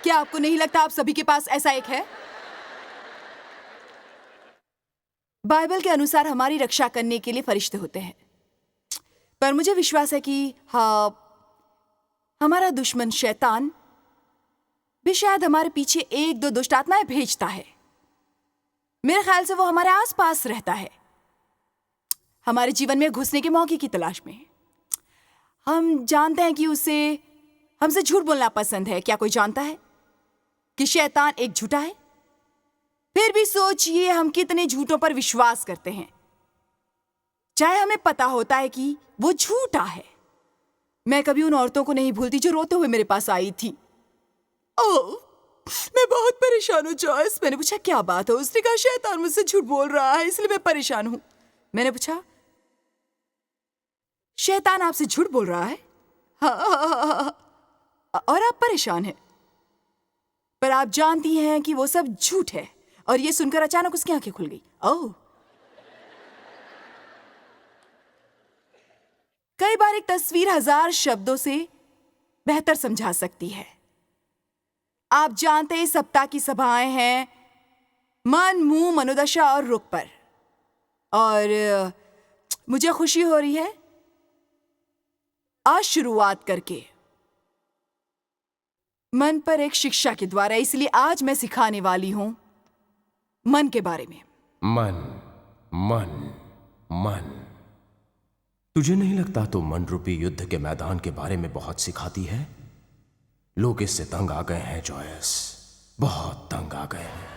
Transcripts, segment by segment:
क्या आपको नहीं लगता आप सभी के पास ऐसा एक है? बाइबल के अनुसार हमारी रक्षा करने के लिए फरिश्ते होते हैं, पर मुझे विश्वास है कि हाँ, हमारा दुश्मन शैतान भी शायद हमारे पीछे एक दो दुष्ट आत्माएं भेजता है। मेरे ख्याल से वो हमारे आसपास रहता है, हमारे जीवन में घुसने के मौके की तलाश में। हम जानते हैं कि उसे हमसे झूठ बोलना पसंद है। क्या कोई जानता है कि शैतान एक झूठा है? फिर भी सोचिए हम कितने झूठों पर विश्वास करते हैं, चाहे हमें पता होता है कि वो झूठा है। मैं कभी उन औरतों को नहीं भूलती जो रोते हुए मेरे पास आई थी। ओह, मैं बहुत परेशान हूँ जॉयस। मैंने पूछा क्या बात है? उसने कहा शैतान मुझसे झूठ बोल रहा है इसलिए मैं परेशान हूँ। मैंने पूछा शैतान आपसे झूठ बोल रहा है? हाँ, और आप परेशान हैं, पर आप जानती हैं कि वो सब झूठ है। और ये सुनकर अचानक उसकी आंखें खुल गई। ओह, कई बार एक तस्वीर 1000 शब्दों से बेहतर समझा सकती है। आप जानते हैं इस सप्ताह की सभाएं हैं मन, मुंह, मनोदशा और रुख पर। और मुझे खुशी हो रही है आज शुरुआत करके मन पर एक शिक्षा के द्वारा। इसलिए आज मैं सिखाने वाली हूं मन के बारे में। मन, मन, मन। तुझे नहीं लगता तो मन रूपी युद्ध के मैदान के बारे में बहुत सिखाती है? लोग इससे तंग आ गए हैं जॉयस, बहुत तंग आ गए हैं।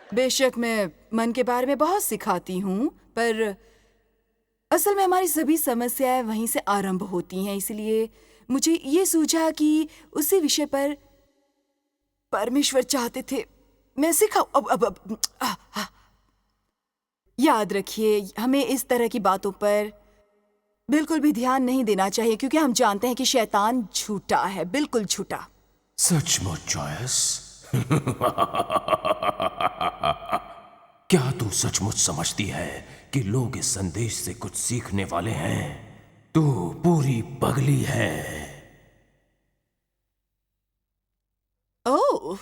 बेशक मैं मन के बारे में बहुत सिखाती हूं, पर असल में हमारी सभी समस्याएं वहीं से आरंभ होती हैं। इसलिए मुझे ये सूझा कि उसी विषय पर परमेश्वर चाहते थे मैं सिखाऊं। याद रखिए, हमें इस तरह की बातों पर बिल्कुल भी ध्यान नहीं देना चाहिए, क्योंकि हम जानते हैं कि शैतान झूठा है, बिल्कुल झूठा। सचमुच जॉयस? क्या तू सचमुच समझती है कि लोग इस संदेश से कुछ सीखने वाले हैं? तू पूरी पगली है। ओह,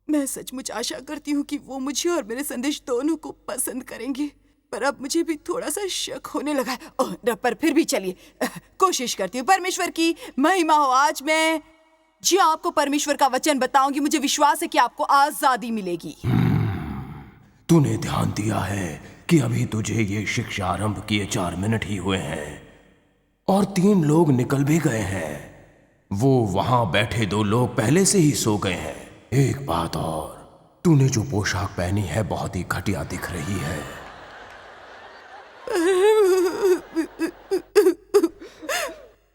मैं सचमुच आशा करती हूँ कि वो मुझे और मेरे संदेश दोनों को पसंद करेंगे, पर अब मुझे भी थोड़ा सा शक होने लगा है। ओह, पर फिर भी चलिए कोशिश करती हूँ। परमेश्वर की महिमा हो। आज मैं जी आपको परमेश्वर का वचन बताऊंगी। मुझे विश्वास है कि आपको आजादी मिलेगी। तूने ध्यान दिया है कि अभी तुझे ये शिक्षा आरंभ किए 4 मिनट ही हुए हैं और 3 लोग निकल भी गए हैं। वो वहां बैठे 2 लोग पहले से ही सो गए हैं। एक बात और, तूने जो पोशाक पहनी है बहुत ही घटिया दिख रही है।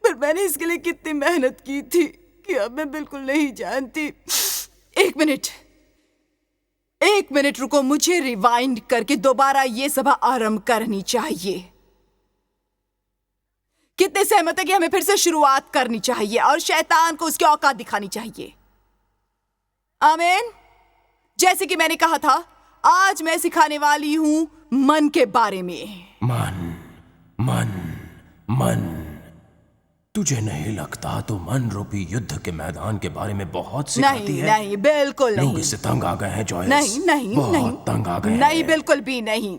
पर मैंने इसके लिए कितनी मेहनत की थी कि अब मैं बिल्कुल नहीं जानती। एक मिनट रुको, मुझे रिवाइंड करके दोबारा ये सभा आरंभ करनी चाहिए। कितने सहमत है कि हमें फिर से शुरुआत करनी चाहिए और शैतान को उसकी औकात दिखानी चाहिए? आमीन। जैसे कि मैंने कहा था, आज मैं सिखाने वाली हूं मन के बारे में। मन, मन, मन। तुझे नहीं लगता तो मन रूपी युद्ध के मैदान के बारे में बहुत सिखाती है? नहीं, बिल्कुल नहीं। लोग इससे तंग आ गए हैं जॉयस। नहीं, बहुत तंग आ गए हैं। नहीं, बिल्कुल भी नहीं,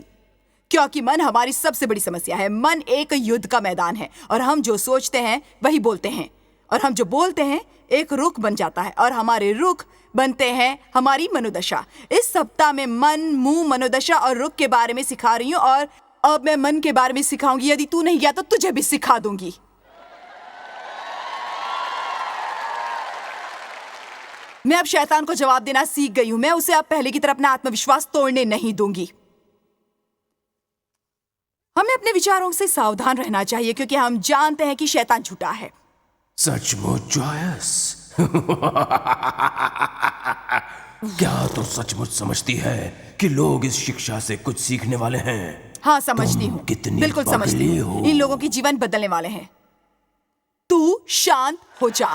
क्योंकि मन हमारी सबसे बड़ी समस्या है। मन एक युद्ध का मैदान है और हम जो सोचते हैं वही बोलते हैं, और हम जो बोलते हैं एक रुख बन जाता है, और हमारे रुख बनते हैं हमारी मनोदशा। इस सप्ताह में मन, मुंह, मनोदशा और रुख के बारे में सिखा रही हूँ, और अब मैं मन के बारे में सिखाऊंगी। यदि तू नहीं गया तो तुझे भी सिखा दूंगी। मैं अब शैतान को जवाब देना सीख गई हूं। मैं उसे अब पहले की तरह अपना आत्मविश्वास तोड़ने नहीं दूंगी। हमें अपने विचारों से सावधान रहना चाहिए, क्योंकि हम जानते हैं कि शैतान झूठा है। सचमुच जॉयस? क्या तू सचमुच समझती है कि लोग इस शिक्षा से कुछ सीखने वाले हैं? हाँ, समझती हूँ, बिल्कुल समझती हूँ। इन लोगों की जीवन बदलने वाले हैं। तू शांत हो जा।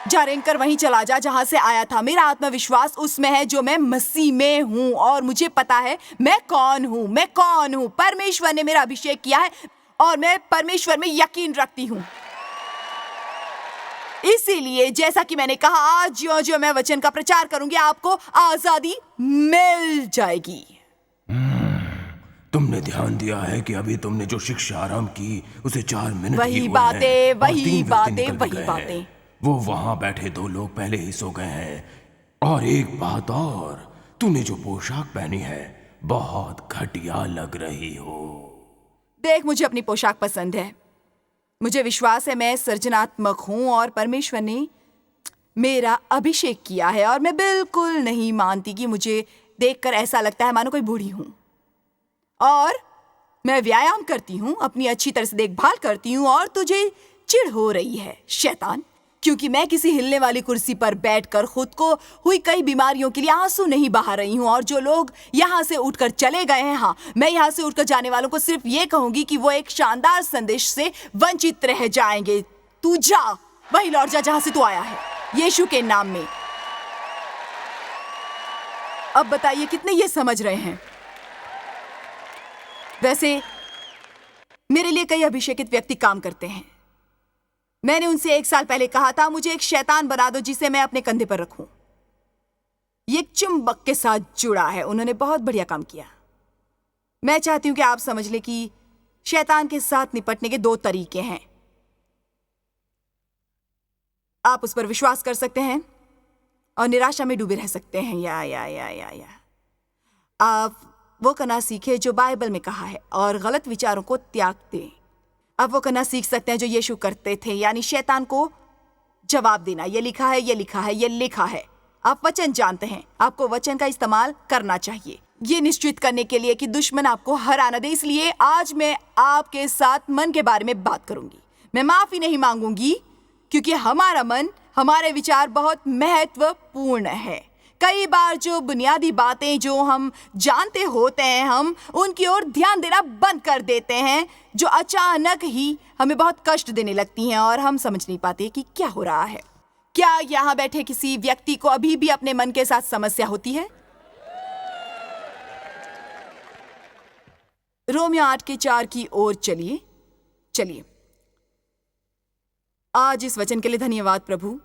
जा रेंग कर वहीं चला जा जहां से आया था। मेरा आत्मविश्वास उसमें है जो मैं मसीह में हूं और मुझे पता है मैं कौन हूं। परमेश्वर ने मेरा अभिषेक किया है और मैं परमेश्वर में यकीन रखती हूं। इसीलिए जैसा कि मैंने कहा, आज जो मैं वचन का प्रचार करूंगी आपको आजादी मिल जाएगी। तुमने ध्यान दिया है कि अभी तुमने जो शिक्षा आरंभ की उसे 4 मिनट ही वही हुए हैं बातें, और वही 3 व्यक्ति बातें, निकल भी वही गए बातें। हैं। वो वहां बैठे 2 लोग पहले ही सो गए हैं। और एक बात और, तूने जो पोशाक पहनी है बहुत घटिया लग रही हो। देख, मुझे अपनी पोशाक पसंद है। मुझे विश्वास है मैं सृजनात्मक हूं और परमेश्वर ने मेरा अभिषेक किया है और मैं बिल्कुल नहीं मानती कि मुझे देखकर ऐसा लगता है मानो कोई बूढ़ी हूं। और मैं व्यायाम करती हूं, अपनी अच्छी तरह से देखभाल करती हूं और तुझे चिढ़ हो रही है शैतान, क्योंकि मैं किसी हिलने वाली कुर्सी पर बैठकर खुद को हुई कई बीमारियों के लिए आंसू नहीं बहा रही हूं। और जो लोग यहां से उठकर चले गए हैं, हाँ, मैं यहां से उठकर जाने वालों को सिर्फ ये कहूंगी कि वो एक शानदार संदेश से वंचित रह जाएंगे। तू जा, वही लौट जा जहां से तू आया है, यीशु के नाम में। अब बताइए कितने ये समझ रहे हैं? वैसे मेरे लिए कई अभिषेकित व्यक्ति काम करते हैं। मैंने उनसे 1 साल पहले कहा था, मुझे एक शैतान बना दो जिसे मैं अपने कंधे पर रखूं। ये एक चुंबक के साथ जुड़ा है। उन्होंने बहुत बढ़िया काम किया। मैं चाहती हूं कि आप समझ लें कि शैतान के साथ निपटने के 2 तरीके हैं। आप उस पर विश्वास कर सकते हैं और निराशा में डूबे रह सकते हैं, या आप वो करना सीखें जो बाइबल में कहा है और गलत विचारों को त्याग दें। आप वो करना सीख सकते हैं जो यीशु करते थे, यानी शैतान को जवाब देना। ये लिखा है, ये लिखा है, ये लिखा है। आप वचन जानते हैं, आपको वचन का इस्तेमाल करना चाहिए ये निश्चित करने के लिए कि दुश्मन आपको हरा न दे। इसलिए आज मैं आपके साथ मन के बारे में बात करूंगी। मैं माफी नहीं मांगूंगी क्योंकि हमारा मन, हमारे विचार बहुत महत्वपूर्ण है। कई बार जो बुनियादी बातें जो हम जानते होते हैं, हम उनकी ओर ध्यान देना बंद कर देते हैं, जो अचानक ही हमें बहुत कष्ट देने लगती हैं और हम समझ नहीं पाते कि क्या हो रहा है। क्या यहाँ बैठे किसी व्यक्ति को अभी भी अपने मन के साथ समस्या होती है? रोमियो 8:4 की ओर चलिए। आज इस वचन के लिए धन्यवाद प्रभु।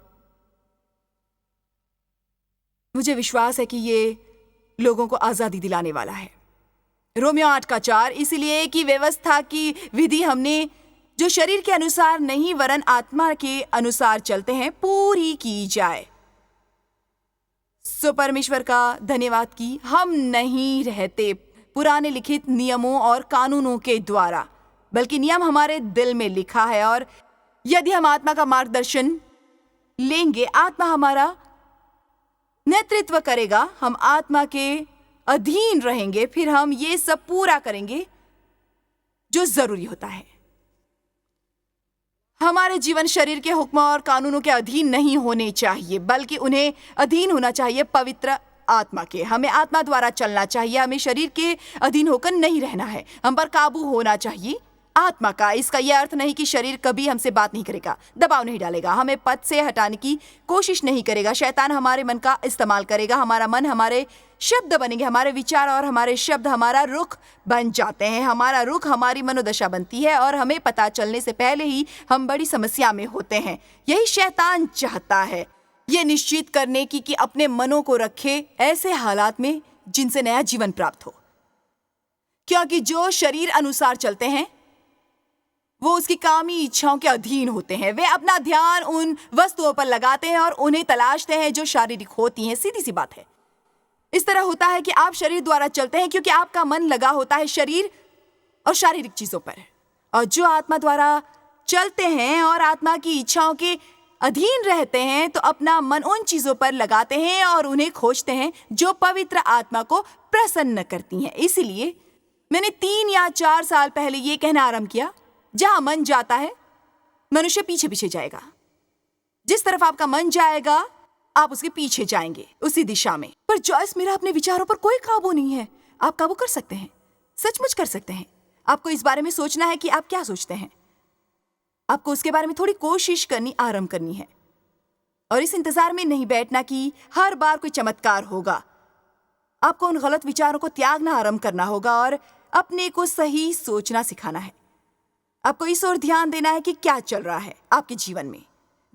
मुझे विश्वास है कि ये लोगों को आजादी दिलाने वाला है। रोमियो 8:4 इसलिए कि व्यवस्था की विधि हमने जो शरीर के अनुसार नहीं वरन आत्मा के अनुसार चलते हैं पूरी की जाए। सो परमेश्वर का धन्यवाद कि हम नहीं रहते पुराने लिखित नियमों और कानूनों के द्वारा, बल्कि नियम हमारे दिल में लिखा है। और यदि हम आत्मा का मार्गदर्शन लेंगे, आत्मा हमारा नेतृत्व करेगा, हम आत्मा के अधीन रहेंगे, फिर हम ये सब पूरा करेंगे जो जरूरी होता है। हमारे जीवन शरीर के हुक्म और कानूनों के अधीन नहीं होने चाहिए, बल्कि उन्हें अधीन होना चाहिए पवित्र आत्मा के। हमें आत्मा द्वारा चलना चाहिए, हमें शरीर के अधीन होकर नहीं रहना है। हम पर काबू होना चाहिए आत्मा का। इसका यह अर्थ नहीं कि शरीर कभी हमसे बात नहीं करेगा, दबाव नहीं डालेगा, हमें पद से हटाने की कोशिश नहीं करेगा। शैतान हमारे मन का इस्तेमाल करेगा। हमारा मन हमारे शब्द बनेंगे, हमारे विचार और हमारे शब्द हमारा रुख बन जाते हैं। हमारा रुख हमारी मनोदशा बनती है और हमें पता चलने से पहले ही हम बड़ी समस्या में होते हैं। यही शैतान चाहता है, ये निश्चित करने की कि अपने मनों को रखे ऐसे हालात में जिनसे नया जीवन प्राप्त हो। क्योंकि जो शरीर अनुसार चलते हैं वो उसकी कामी इच्छाओं के अधीन होते हैं। वे अपना ध्यान उन वस्तुओं पर लगाते हैं और उन्हें तलाशते हैं जो शारीरिक होती हैं। सीधी सी बात है। इस तरह होता है कि आप शरीर द्वारा चलते हैं क्योंकि आपका मन लगा होता है शरीर और शारीरिक चीजों पर, और जो आत्मा द्वारा चलते हैं और आत्मा की इच्छाओं के अधीन रहते हैं तो अपना मन उन चीजों पर लगाते हैं और उन्हें खोजते हैं जो पवित्र आत्मा को प्रसन्न करती हैं। इसलिए मैंने 3 या 4 साल पहले ये कहना आरंभ किया, जहां मन जाता है मनुष्य पीछे पीछे जाएगा। जिस तरफ आपका मन जाएगा आप उसके पीछे जाएंगे, उसी दिशा में। पर जॉयस, मेरा अपने विचारों पर कोई काबू नहीं है। आप काबू कर सकते हैं, सचमुच कर सकते हैं। आपको इस बारे में सोचना है कि आप क्या सोचते हैं। आपको उसके बारे में थोड़ी कोशिश करनी आरंभ करनी है। और इस इंतजार में नहीं बैठना कि हर बार कोई चमत्कार होगा। आपको उन गलत विचारों को त्यागना आरंभ करना होगा और अपने को सही सोचना सिखाना है। आपको इस ओर ध्यान देना है कि क्या चल रहा है आपके जीवन में।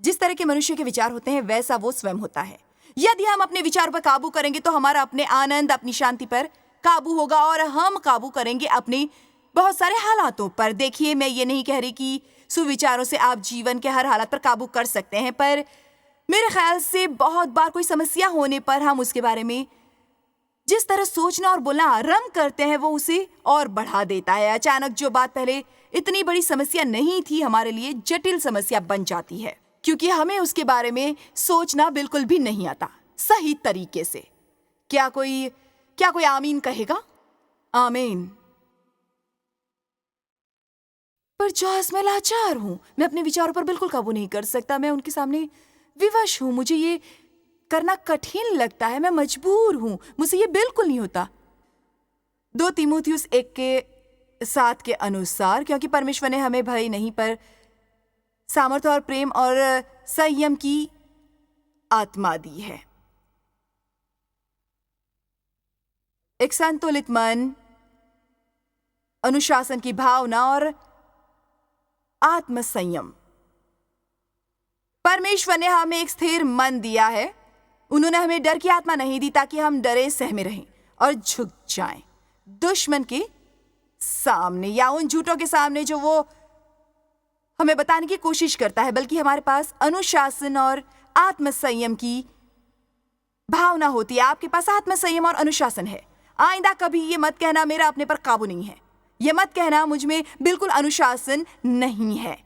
जिस तरह के मनुष्य के विचार होते हैं वैसा वो स्वयं होता है। यदि हम अपने विचार पर काबू करेंगे तो हमारा अपने आनंद, अपनी शांति पर काबू होगा और हम काबू करेंगे अपने बहुत सारे हालातों पर। देखिए, मैं ये नहीं कह रही कि सुविचारों से आप जीवन के हर हालात पर काबू कर सकते हैं, पर मेरे ख्याल से बहुत बार कोई समस्या होने पर हम उसके बारे में जिस तरह सोचना और बोलना आरंभ करते हैं वो उसे और बढ़ा देता है। अचानक जो बात पहले इतनी बड़ी समस्या नहीं थी हमारे लिए जटिल समस्या बन जाती है, क्योंकि हमें उसके बारे में सोचना बिल्कुल भी नहीं आता सही तरीके से। क्या कोई आमीन कहेगा? आमीन। पर जॉस, मैं लाचार हूं। मैं अपने विचारों पर बिल्कुल काबू नहीं कर सकता। मैं उनके सामने विवश हूं। मुझे ये करना कठिन लगता है। मैं मजबूर हूं। मुझसे ये बिल्कुल नहीं होता। 2 तीमुथियुस 1:7 के अनुसार, क्योंकि परमेश्वर ने हमें भय नहीं पर सामर्थ्य और प्रेम और संयम की आत्मा दी है। एक संतुलित मन, अनुशासन की भावना और आत्मसंयम। परमेश्वर ने हमें एक स्थिर मन दिया है। उन्होंने हमें डर की आत्मा नहीं दी ताकि हम डरे सहमे रहें और झुक जाएं दुश्मन के सामने या उन झूठों के सामने जो वो हमें बताने की कोशिश करता है, बल्कि हमारे पास अनुशासन और आत्मसंयम की भावना होती है। आपके पास आत्मसंयम और अनुशासन है। आइंदा कभी ये मत कहना मेरा अपने पर काबू नहीं है। ये मत कहना मुझ में बिल्कुल अनुशासन नहीं है,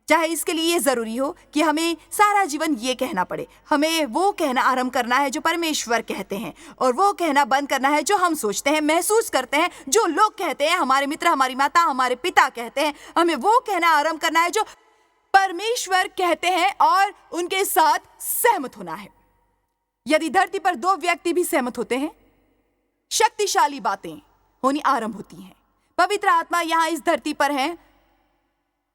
चाहे इसके लिए ये जरूरी हो कि हमें सारा जीवन ये कहना पड़े। हमें वो कहना आरंभ करना है जो परमेश्वर कहते हैं और वो कहना बंद करना है जो हम सोचते हैं, महसूस करते हैं, जो लोग कहते हैं, हमारे मित्र, हमारी माता, हमारे पिता कहते हैं। हमें वो कहना आरंभ करना है जो परमेश्वर कहते हैं और उनके साथ सहमत होना है। यदि धरती पर 2 व्यक्ति भी सहमत होते हैं, शक्तिशाली बातें होनी आरंभ होती हैं। पवित्र आत्मा यहाँ इस धरती पर है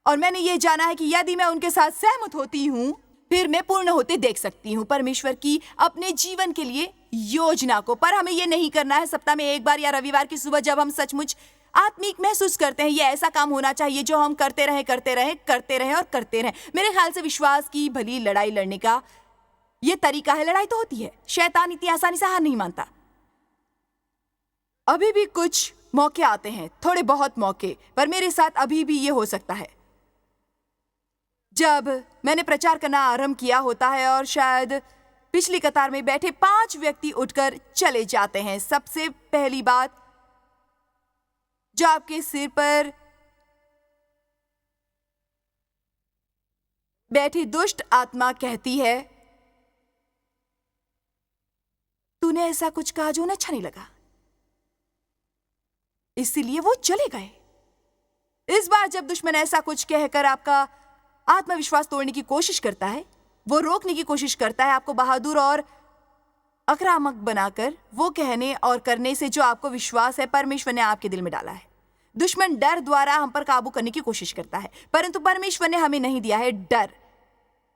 और मैंने ये जाना है कि यदि मैं उनके साथ सहमत होती हूँ फिर मैं पूर्ण होते देख सकती हूँ परमेश्वर की अपने जीवन के लिए योजना को। पर हमें ये नहीं करना है सप्ताह में एक बार या रविवार की सुबह जब हम सचमुच आत्मिक महसूस करते हैं ये ऐसा काम होना चाहिए जो हम करते रहें। मेरे ख्याल से विश्वास की भली लड़ाई लड़ने का ये तरीका है। लड़ाई तो होती है, शैतान इतनी आसानी से हार नहीं मानता। अभी भी कुछ मौके आते हैं, थोड़े बहुत मौके, पर मेरे साथ अभी भी ये हो सकता है जब मैंने प्रचार करना आरंभ किया होता है और शायद पिछली कतार में बैठे 5 व्यक्ति उठकर चले जाते हैं। सबसे पहली बात जो आपके सिर पर बैठी दुष्ट आत्मा कहती है, तूने ऐसा कुछ कहा जो उन्हें अच्छा नहीं लगा, इसीलिए वो चले गए। इस बार जब दुश्मन ऐसा कुछ कहकर आपका आत्मविश्वास तोड़ने की कोशिश करता है, वो रोकने की कोशिश करता है आपको बहादुर और आक्रामक बनाकर वो कहने और करने से जो आपको विश्वास है परमेश्वर ने आपके दिल में डाला है। दुश्मन डर द्वारा हम पर काबू करने की कोशिश करता है, परंतु परमेश्वर ने हमें नहीं दिया है डर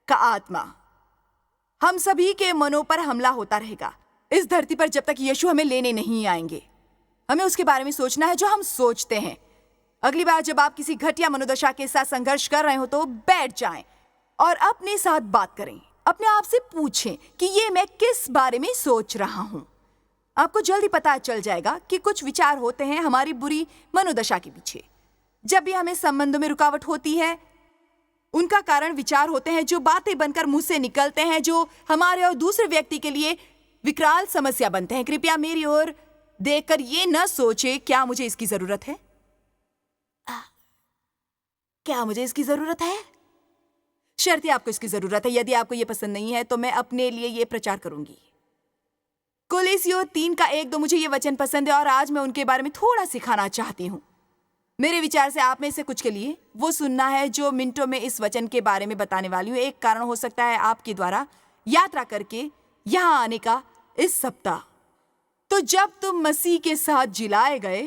का आत्मा। हम सभी के मनों पर हमला होता रहेगा इस धरती पर जब तक यीशु हमें लेने नहीं आएंगे। हमें उसके बारे में सोचना है जो हम सोचते हैं। अगली बार जब आप किसी घटिया मनोदशा के साथ संघर्ष कर रहे हो तो बैठ जाएं और अपने साथ बात करें। अपने आप से पूछें कि ये मैं किस बारे में सोच रहा हूं। आपको जल्दी पता चल जाएगा कि कुछ विचार होते हैं हमारी बुरी मनोदशा के पीछे। जब भी हमें संबंधों में रुकावट होती है उनका कारण विचार होते हैं जो बातें बनकर मुंह से निकलते हैं, जो हमारे और दूसरे व्यक्ति के लिए विकराल समस्या बनते हैं। कृपया मेरी ओर देखकर ये न सोचे क्या मुझे इसकी जरूरत है, क्या मुझे इसकी जरूरत है। शर्त है आपको इसकी जरूरत है। यदि आपको ये पसंद नहीं है तो मैं अपने लिए ये प्रचार करूंगी। कोलोसियों 3:1-2 मुझे ये वचन पसंद है और आज मैं उनके बारे में थोड़ा सिखाना चाहती हूँ। मेरे विचार से आप में से कुछ के लिए वो सुनना है जो मिनटों में इस वचन के बारे में बताने वाली हूँ। एक कारण हो सकता है आपके द्वारा यात्रा करके यहाँ आने का इस सप्ताह। तो जब तुम मसीह के साथ जिलाए गए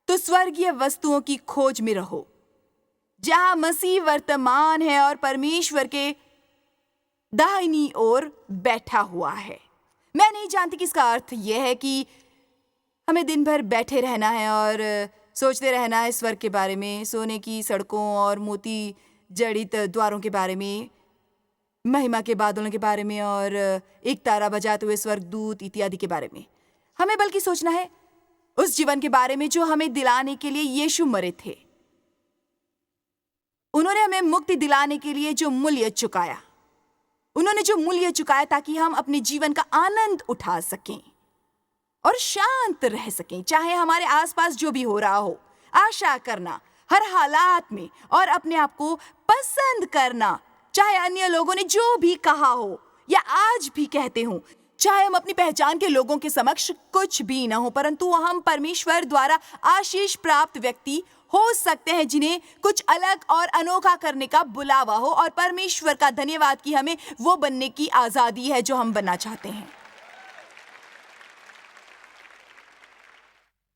तो स्वर्गीय वस्तुओं की खोज में रहो जहां मसीह वर्तमान है और परमेश्वर के दाहिनी ओर बैठा हुआ है। मैं नहीं जानती कि इसका अर्थ यह है कि हमें दिन भर बैठे रहना है और सोचते रहना है स्वर्ग के बारे में, सोने की सड़कों और मोती जड़ित द्वारों के बारे में, महिमा के बादलों के बारे में और एक तारा बजाते हुए स्वर्गदूत इत्यादि के बारे में। हमें बल्कि सोचना है उस जीवन के बारे में जो हमें दिलाने के लिए यीशु मरे थे। उन्होंने हमें मुक्ति दिलाने के लिए जो मूल्य चुकाया, उन्होंने जो मूल्य चुकाया ताकि हम अपने जीवन का आनंद उठा सकें और शांत रह सकें, चाहे हमारे आसपास जो भी हो रहा हो। आशा करना हर हालात में और अपने आप को पसंद करना, चाहे अन्य लोगों ने जो भी कहा हो या आज भी कहते हो, चाहे हम अपनी पहचान के लोगों के समक्ष कुछ भी ना हो, परंतु हम परमेश्वर द्वारा आशीष प्राप्त व्यक्ति हो सकते हैं जिन्हें कुछ अलग और अनोखा करने का बुलावा हो, और परमेश्वर का धन्यवाद कि हमें वो बनने की आजादी है जो हम बनना चाहते हैं।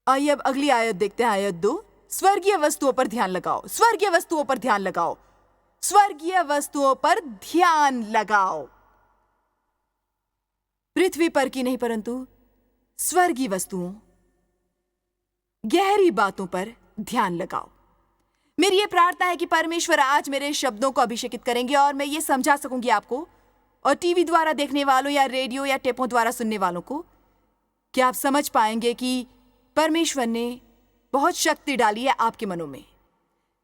आइए अब अगली आयत देखते हैं, आयत 2। स्वर्गीय वस्तुओं पर ध्यान लगाओ, स्वर्गीय वस्तुओं पर ध्यान लगाओ, स्वर्गीय वस्तुओं पर ध्यान लगाओ। पृथ्वी पर की नहीं परंतु स्वर्गीय वस्तुओं, गहरी बातों पर ध्यान लगाओ। मेरी ये प्रार्थना है कि परमेश्वर आज मेरे शब्दों को अभिषेकित करेंगे और मैं ये समझा सकूंगी आपको और टीवी द्वारा देखने वालों या रेडियो या टेपों द्वारा सुनने वालों को कि आप समझ पाएंगे कि परमेश्वर ने बहुत शक्ति डाली है आपके मनों में,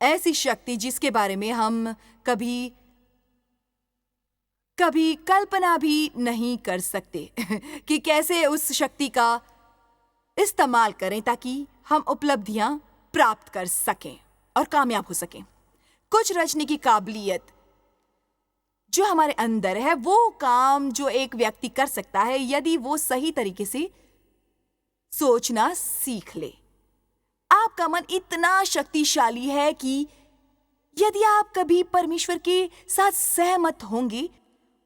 ऐसी शक्ति जिसके बारे में हम कभी कल्पना भी नहीं कर सकते कि कैसे उस शक्ति का इस्तेमाल करें ताकि हम उपलब्धियां प्राप्त कर सकें और कामयाब हो सकें। कुछ रचने की काबिलियत जो हमारे अंदर है, वो काम जो एक व्यक्ति कर सकता है यदि वो सही तरीके से सोचना सीख ले। आपका मन इतना शक्तिशाली है कि यदि आप कभी परमेश्वर के साथ सहमत होंगे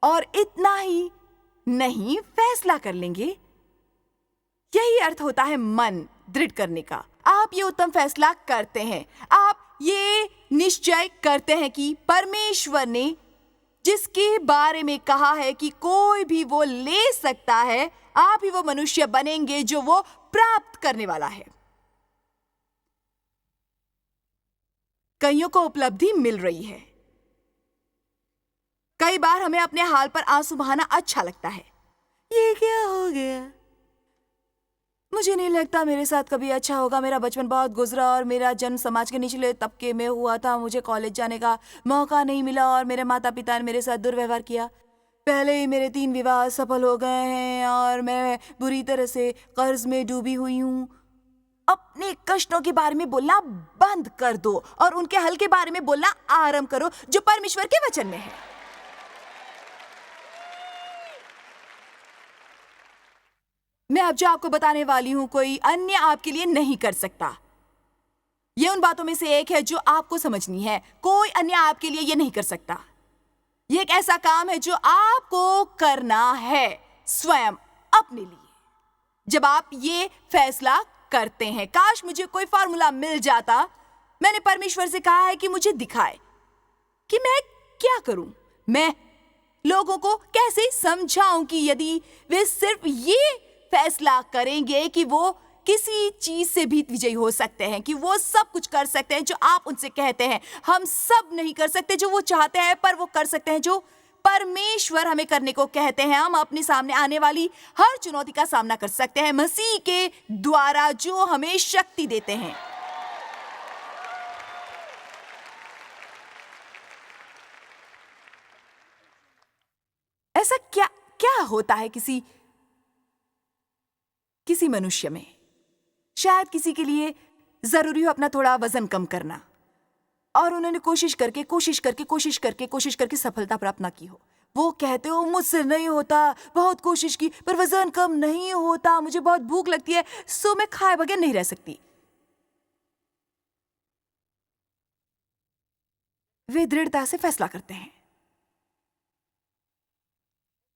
और इतना ही नहीं फैसला कर लेंगे, यही अर्थ होता है मन दृढ़ करने का। आप ये उत्तम फैसला करते हैं, आप ये निश्चय करते हैं कि परमेश्वर ने जिसके बारे में कहा है कि कोई भी वो ले सकता है, आप ही वो मनुष्य बनेंगे जो वो प्राप्त करने वाला है। कईयों को उपलब्धि मिल रही है। कई बार हमें अपने हाल पर आंसू बहाना अच्छा लगता है। ये क्या हो गया? मुझे नहीं लगता मेरे साथ कभी अच्छा होगा। मेरा बचपन बहुत गुजरा और मेरा जन्म समाज के निचले तबके में हुआ था। मुझे कॉलेज जाने का मौका नहीं मिला और मेरे माता पिता ने मेरे साथ दुर्व्यवहार किया। पहले ही मेरे 3 विवाह सफल हो गए हैं और मैं बुरी तरह से कर्ज में डूबी हुई हूँ। अपने कष्टों के बारे में बोलना बंद कर दो और उनके हल के बारे में बोलना आरंभ करो जो परमेश्वर के वचन में है। मैं अब जो आपको बताने वाली हूं कोई अन्य आपके लिए नहीं कर सकता। यह उन बातों में से एक है जो आपको समझनी है। कोई अन्य आपके लिए यह नहीं कर सकता। यह एक ऐसा काम है जो आपको करना है स्वयं अपने लिए। जब आप ये फैसला करते हैं, काश मुझे कोई फार्मूला मिल जाता। मैंने परमेश्वर से कहा है कि मुझे दिखाए कि मैं क्या करूं, मैं लोगों को कैसे समझाऊं कि यदि वे सिर्फ ये फैसला करेंगे कि वो किसी चीज से भी विजयी हो सकते हैं, कि वो सब कुछ कर सकते हैं जो आप उनसे कहते हैं। हम सब नहीं कर सकते जो वो चाहते हैं, पर वो कर सकते हैं जो परमेश्वर हमें करने को कहते हैं। हम अपने सामने आने वाली हर चुनौती का सामना कर सकते हैं मसीह के द्वारा जो हमें शक्ति देते हैं। ऐसा क्या होता है किसी मनुष्य में? शायद किसी के लिए जरूरी हो अपना थोड़ा वजन कम करना और उन्होंने कोशिश करके सफलता प्राप्त ना की हो। वो कहते हो मुझसे नहीं होता, बहुत कोशिश की पर वजन कम नहीं होता, मुझे बहुत भूख लगती है सो मैं खाए बगैर नहीं रह सकती। वे दृढ़ता से फैसला करते हैं।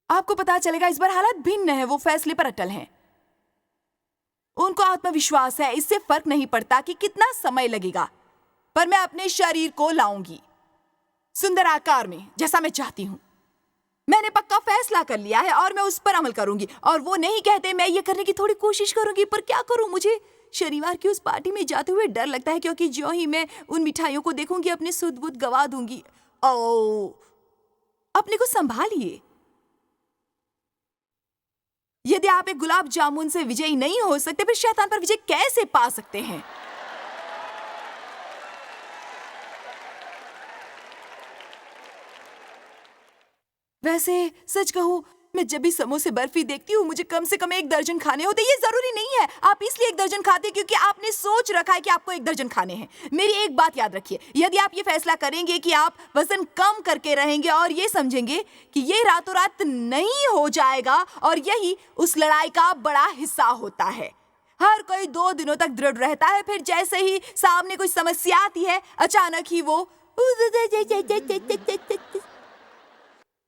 आपको पता चलेगा इस बार हालात भिन्न है। वो फैसले पर अटल हैं। उनको आत्मविश्वास है। इससे फर्क नहीं पड़ता कि कितना समय लगेगा, पर मैं अपने शरीर को लाऊंगी सुंदर आकार में जैसा मैं चाहती हूं। मैंने पक्का फैसला कर लिया है और मैं उस पर अमल करूंगी। और वो नहीं कहते मैं ये करने की थोड़ी कोशिश करूंगी, पर क्या करूं, मुझे शनिवार की उस पार्टी में जाते हुए डर लगता है, क्योंकि जो ही मैं उन मिठाइयों को देखूंगी अपने सुध बुध गवा दूंगी। ओ, अपने को संभालिए। यदि आप एक गुलाब जामुन से विजयी नहीं हो सकते, फिर शैतान पर विजय कैसे पा सकते हैं? वैसे सच कहूं, मैं जब भी समोसे बर्फी देखती हूँ मुझे कम से कम 1 दर्जन खाने होते। ये जरूरी नहीं है आप इसलिए 1 दर्जन खाते हैं क्योंकि आपने सोच रखा है कि आपको 1 दर्जन खाने हैं। मेरी एक बात याद रखिए, यदि आप ये फैसला करेंगे कि आप वजन कम करके रहेंगे और ये समझेंगे कि ये रातों रात नहीं हो जाएगा, और यही उस लड़ाई का बड़ा हिस्सा होता है। हर कोई 2 दिनों तक दृढ़ रहता है, फिर जैसे ही सामने कोई समस्या आती है अचानक ही वो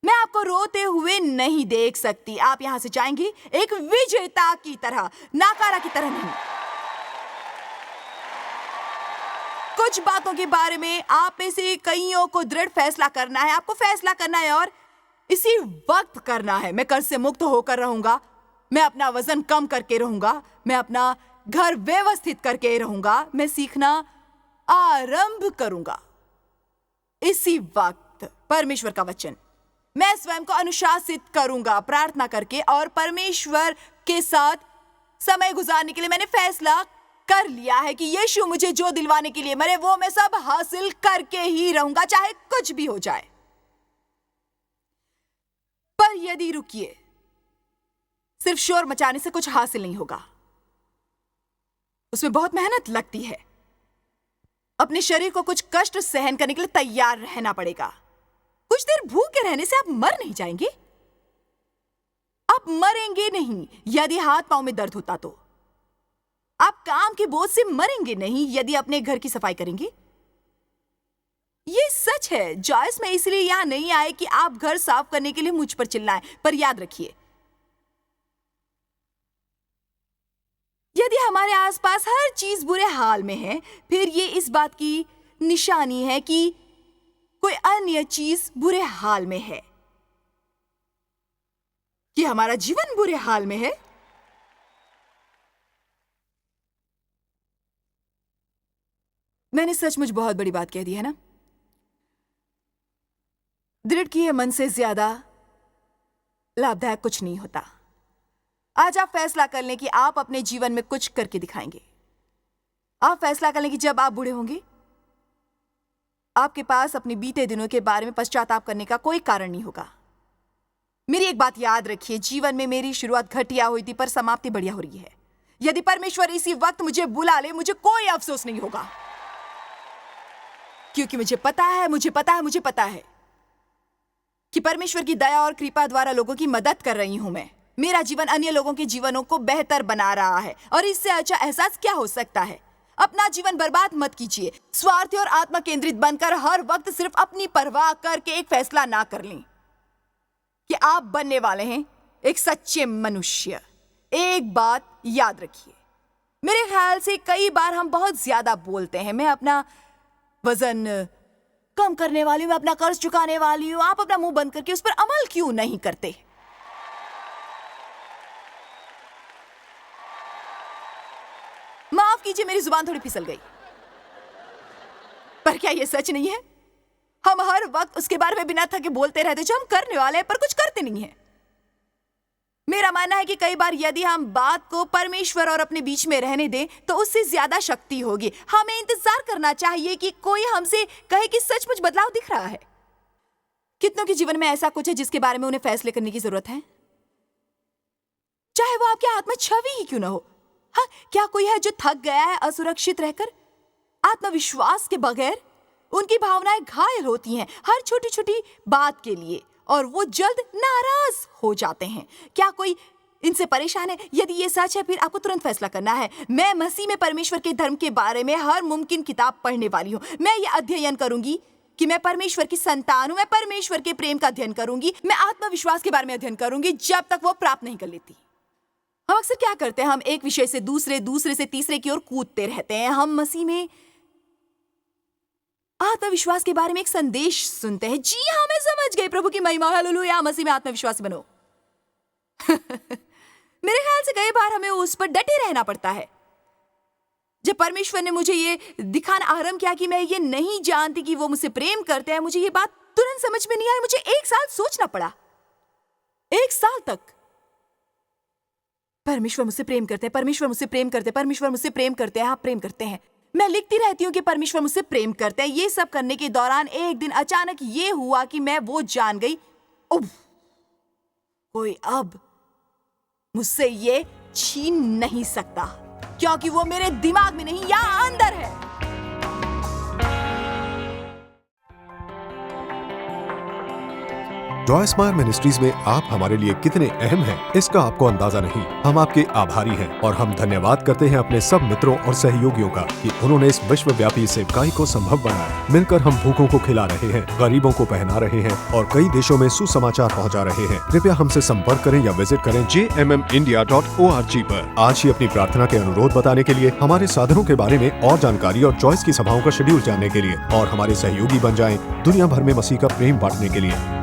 मैं आपको रोते हुए नहीं देख सकती। आप यहां से जाएंगे एक विजेता की तरह, नाकारा की तरह नहीं। कुछ बातों के बारे में आप में से कईयों को दृढ़ फैसला करना है। आपको फैसला करना है और इसी वक्त करना है। मैं कर्ज से मुक्त होकर रहूंगा, मैं अपना वजन कम करके रहूंगा, मैं अपना घर व्यवस्थित करके रहूंगा, मैं सीखना आरंभ करूंगा। इसी वक्त परमेश्वर का वचन, मैं स्वयं को अनुशासित करूंगा प्रार्थना करके, और परमेश्वर के साथ समय गुजारने के लिए मैंने फैसला कर लिया है कि यीशु मुझे जो दिलवाने के लिए मरे वो मैं सब हासिल करके ही रहूंगा, चाहे कुछ भी हो जाए। पर यदि रुकिए, सिर्फ शोर मचाने से कुछ हासिल नहीं होगा। उसमें बहुत मेहनत लगती है। अपने शरीर को कुछ कष्ट सहन करने के लिए तैयार रहना पड़ेगा। कुछ देर भूखे रहने से आप मर नहीं जाएंगे। आप मरेंगे नहीं यदि हाथ पांव में दर्द होता तो। आप काम के बोझ से मरेंगे नहीं यदि अपने घर की सफाई करेंगे। ये सच है। जॉयस में इसलिए यहां नहीं आए कि आप घर साफ करने के लिए मुझ पर चिल्लाएं, पर याद रखिए, यदि हमारे आसपास हर चीज बुरे हाल में है, फिर ये इस बात की निशानी है कि कोई अन्य चीज बुरे हाल में है, कि हमारा जीवन बुरे हाल में है। मैंने सचमुच बहुत बड़ी बात कह दी है ना? दृढ़ किए मन से ज्यादा लाभदायक कुछ नहीं होता। आज आप फैसला कर लें कि आप अपने जीवन में कुछ करके दिखाएंगे। आप फैसला कर लें कि जब आप बूढ़े होंगे आपके पास अपने बीते दिनों के बारे में पश्चाताप करने का कोई कारण नहीं होगा। मेरी एक बात याद रखिए, जीवन में मेरी शुरुआत घटिया हुई थी पर समाप्ति बढ़िया हो रही है। यदि परमेश्वर इसी वक्त मुझे बुला ले, मुझे कोई अफसोस नहीं होगा, क्योंकि मुझे पता है कि परमेश्वर की दया और कृपा द्वारा लोगों की मदद कर रही हूं मैं। मेरा जीवन अन्य लोगों के जीवनों को बेहतर बना रहा है, और इससे अच्छा एहसास क्या हो सकता है? अपना जीवन बर्बाद मत कीजिए। स्वार्थी और आत्मा केंद्रित बनकर हर वक्त सिर्फ अपनी परवाह करके एक फैसला ना कर लें कि आप बनने वाले हैं एक सच्चे मनुष्य। एक बात याद रखिए, मेरे ख्याल से कई बार हम बहुत ज्यादा बोलते हैं, मैं अपना वजन कम करने वाली हूं, मैं अपना कर्ज चुकाने वाली हूं। आप अपना मुंह बंद करके उस पर अमल क्यों नहीं करते? माफ कीजिए, मेरी जुबान थोड़ी फिसल गई, पर क्या यह सच नहीं है? हम हर वक्त उसके बारे में बिना थके बोलते रहते जो हम करने वाले हैं, पर कुछ करते नहीं हैं। मेरा मानना है कि कई बार यदि हम बात को परमेश्वर और अपने बीच में रहने दें तो उससे ज्यादा शक्ति होगी। हमें इंतजार करना चाहिए कि कोई हमसे कहे कि सचमुच बदलाव दिख रहा है। कितनों के जीवन में ऐसा कुछ है जिसके बारे में उन्हें फैसले करने की जरूरत है, चाहे वो आपके हाथ में छवि ही क्यों ना हो। हाँ, क्या कोई है जो थक गया है असुरक्षित रहकर? आत्मविश्वास के बगैर उनकी भावनाएं घायल होती हैं हर छोटी छोटी बात के लिए, और वो जल्द नाराज हो जाते हैं। क्या कोई इनसे परेशान है? यदि ये सच है, फिर आपको तुरंत फैसला करना है। मैं मसीह में परमेश्वर के धर्म के बारे में हर मुमकिन किताब पढ़ने वाली हूँ। मैं ये अध्ययन करूंगी कि मैं परमेश्वर की संतान हूँ। मैं परमेश्वर के प्रेम का अध्ययन करूंगी। मैं आत्मविश्वास के बारे में अध्ययन करूंगी जब तक वो प्राप्त नहीं कर लेती। हम अक्सर क्या करते हैं, हम एक विषय से दूसरे से तीसरे की ओर कूदते रहते हैं। हम मसीह में आत्मविश्वास के बारे में एक संदेश सुनते हैं। जी हाँ, मैं समझ गई। प्रभु की महिमा, हालेलुया, मसीह में आत्मविश्वासी बनो। मेरे ख्याल से कई बार हमें उस पर डटे रहना पड़ता है। जब परमेश्वर ने मुझे ये दिखाना आरंभ किया कि मैं ये नहीं जानती कि वो मुझसे प्रेम करते हैं, मुझे ये बात तुरंत समझ में नहीं आई। मुझे 1 साल सोचना पड़ा। 1 साल तक परमेश्वर मुझसे प्रेम करते हैं, परमेश्वर मुझसे प्रेम करते हैं, परमेश्वर मुझसे प्रेम करते हैं, आप प्रेम करते हैं। मैं लिखती रहती हूँ कि परमेश्वर मुझसे प्रेम करते हैं। ये सब करने के दौरान एक दिन अचानक ये हुआ कि मैं वो जान गई, कोई अब मुझसे ये छीन नहीं सकता, क्योंकि वो मेरे दिमाग में नहीं, यहाँ अंदर है। जॉय स्माइल मिनिस्ट्रीज में आप हमारे लिए कितने अहम हैं, इसका आपको अंदाजा नहीं। हम आपके आभारी हैं और हम धन्यवाद करते हैं अपने सब मित्रों और सहयोगियों का कि उन्होंने इस विश्वव्यापी सेवकाई को संभव बनाया। मिलकर हम भूखों को खिला रहे हैं, गरीबों को पहना रहे हैं और कई देशों में सुसमाचार पहुंचा रहे हैं। कृपया हमसे संपर्क करें या विजिट करें jmmindia.org पर। आज ही अपनी प्रार्थना के अनुरोध बताने के लिए, हमारे साधनों के बारे में और जानकारी और चॉइस की सभाओं का शेड्यूल जानने के लिए और हमारे सहयोगी बन जाएं दुनिया भर में मसीह का प्रेम बांटने के लिए।